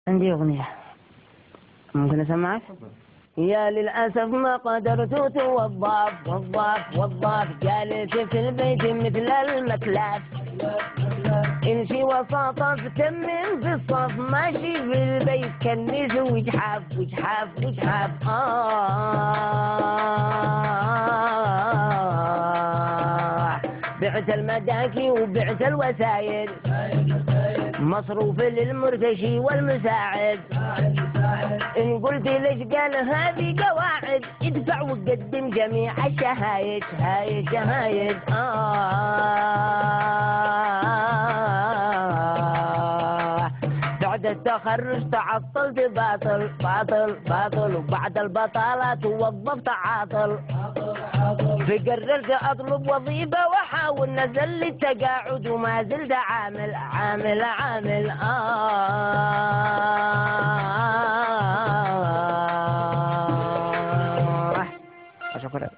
عندي أغنية ممكن أسمعك؟ يا للأسف ما قدرت وظاف جالس في البيت مثل المتلاف امشي وساطة تمن في الصف ماشي في البيت كنيس وجحاف بعت المداكي وبعت الوسايل مصروف للمرتشي والمساعد إن قلت ليش قال هذه قواعد ادفع وقدم جميع الشهايد شهايد بعد التخرج تعطلت باطل وبعد البطالة توظفت عاطل فقررت اطلب وظيفة واحاول نزل التقاعد وما زلت عامل شكرا.